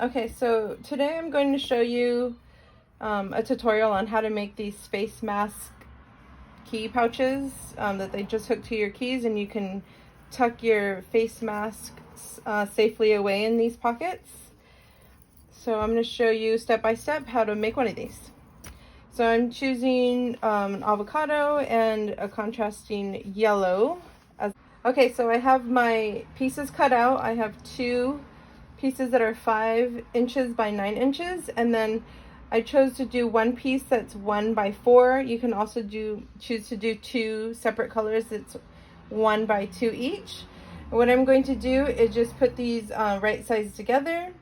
Okay, so today I'm going to show you a tutorial on how to make these face mask key pouches that they just hook to your keys, and you can tuck your face masks safely away in these pockets. So I'm going to show you step by step how to make one of these. So I'm choosing an avocado and a contrasting yellow. Okay, so I have my pieces cut out. I have two pieces that are 5 inches by 9 inches, and then I chose to do one piece that's 1 by 4. You can also choose to do two separate colors that's 1 by 2 each. And what I'm going to do is just put these right sides together,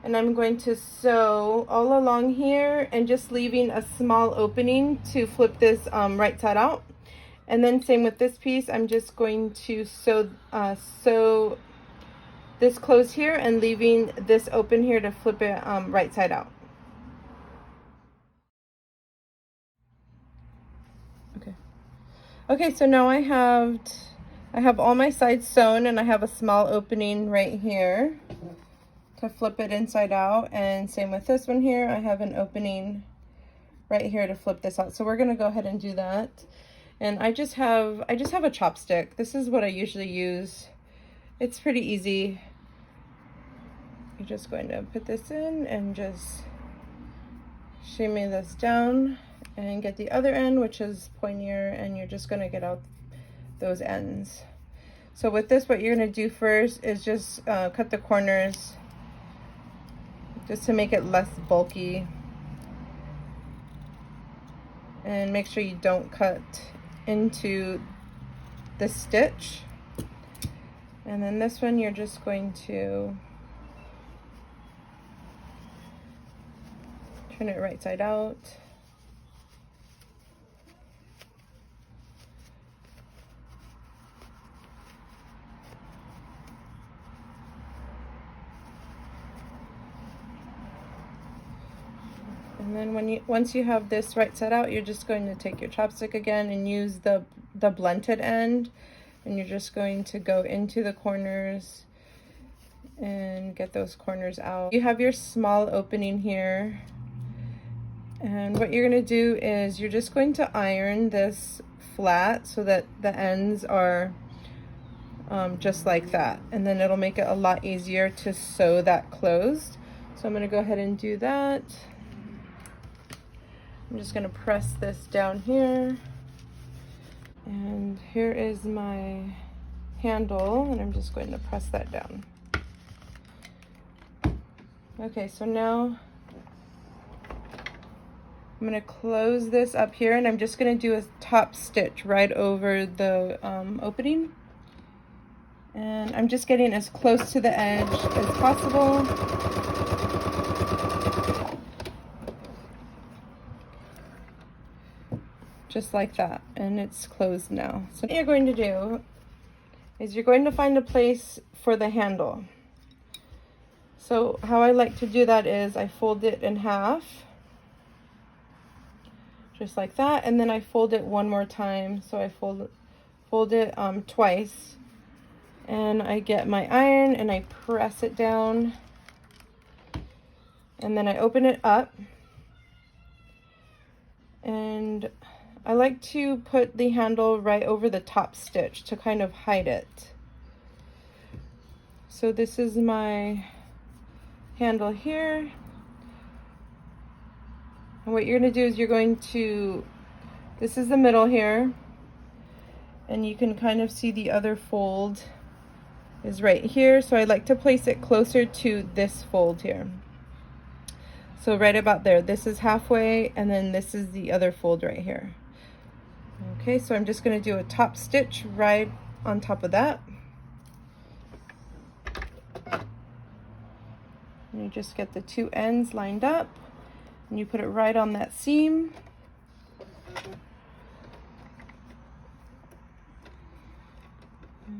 and I'm going to sew all along here and just leaving a small opening to flip this right side out. And then same with this piece, I'm just going to sew this closed here and leaving this open here to flip it right side out. Okay, so now I have all my sides sewn, and I have a small opening right here to flip it inside out, and same with this one here. I have an opening right here to flip this out. So we're gonna go ahead and do that. And I just have a chopstick. This is what I usually use. It's pretty easy. You're just going to put this in and just shimmy this down and get the other end, which is pointier, and you're just going to get out those ends. So with this, what you're going to do first is just cut the corners just to make it less bulky. And make sure you don't cut into the stitch. And then this one, you're just going to turn it right side out. And then once you have this right side out, you're just going to take your chopstick again and use the blunted end, and you're just going to go into the corners and get those corners out. You have your small opening here, and what you're going to do is you're just going to iron this flat so that the ends are just like that, and then it'll make it a lot easier to sew that closed. So I'm going to go ahead and do that. I'm just going to press this down here, and here is my handle, and I'm just going to press that down. Okay, so now I'm going to close this up here, and I'm just going to do a top stitch right over the opening, and I'm just getting as close to the edge as possible. Just like that, and it's closed now. So what you're going to do is you're going to find a place for the handle. So how I like to do that is I fold it in half, just like that, and then I fold it one more time. So I fold it twice, and I get my iron and I press it down, and then I open it up, and I like to put the handle right over the top stitch to kind of hide it. So this is my handle here. And what you're going to do is you're going to, this is the middle here, and you can kind of see the other fold is right here. So I like to place it closer to this fold here. So right about there, this is halfway, and then this is the other fold right here. Okay, so I'm just going to do a top stitch right on top of that. And you just get the two ends lined up, and you put it right on that seam.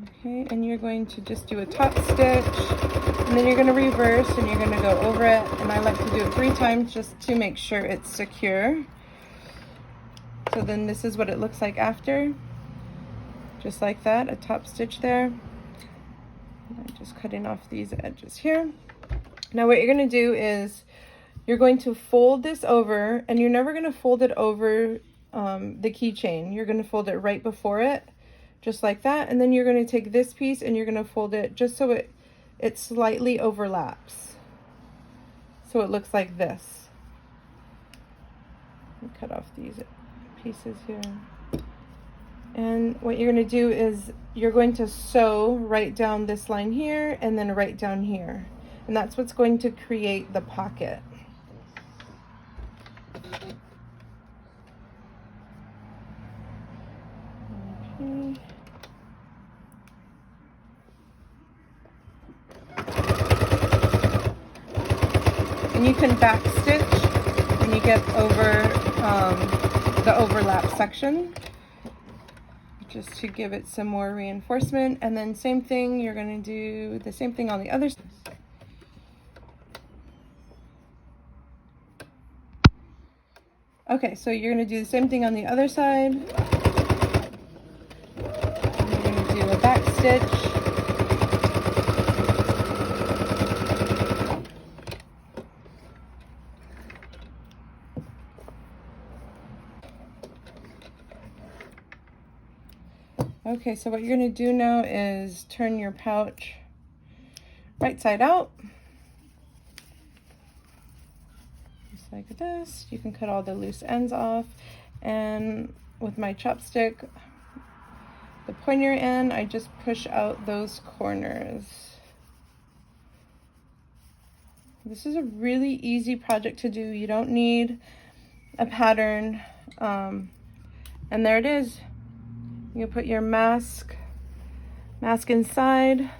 Okay, and you're going to just do a top stitch, and then you're going to reverse, and you're going to go over it. And I like to do it 3 times just to make sure it's secure. So then this is what it looks like after, just like that, a top stitch there. I'm just cutting off these edges here. Now what you're going to do is you're going to fold this over, and you're never going to fold it over the keychain. You're going to fold it right before it, just like that. And then you're going to take this piece and you're going to fold it just so it slightly overlaps. So it looks like this. Let me cut off these pieces here. And what you're going to do is you're going to sew right down this line here and then right down here. And that's what's going to create the pocket. Okay. And you can back stitch when you get over the overlap section, just to give it some more reinforcement. And then same thing, you're going to do the same thing on the other side. Okay, so you're going to do the same thing on the other side. You're going to do a back stitch. Okay, so what you're going to do now is turn your pouch right side out. Just like this. You can cut all the loose ends off. And with my chopstick, the pointer end, I just push out those corners. This is a really easy project to do. You don't need a pattern. And there it is. You put your mask inside.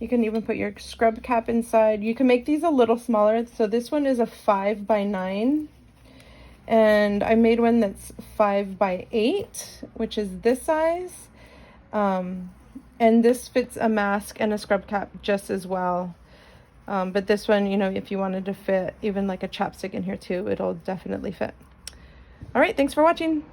You can even put your scrub cap inside. You can make these a little smaller. So this one is a 5 by 9. And I made one that's 5 by 8, which is this size. And this fits a mask and a scrub cap just as well. But this one, you know, if you wanted to fit even like a chapstick in here too, it'll definitely fit. All right, thanks for watching.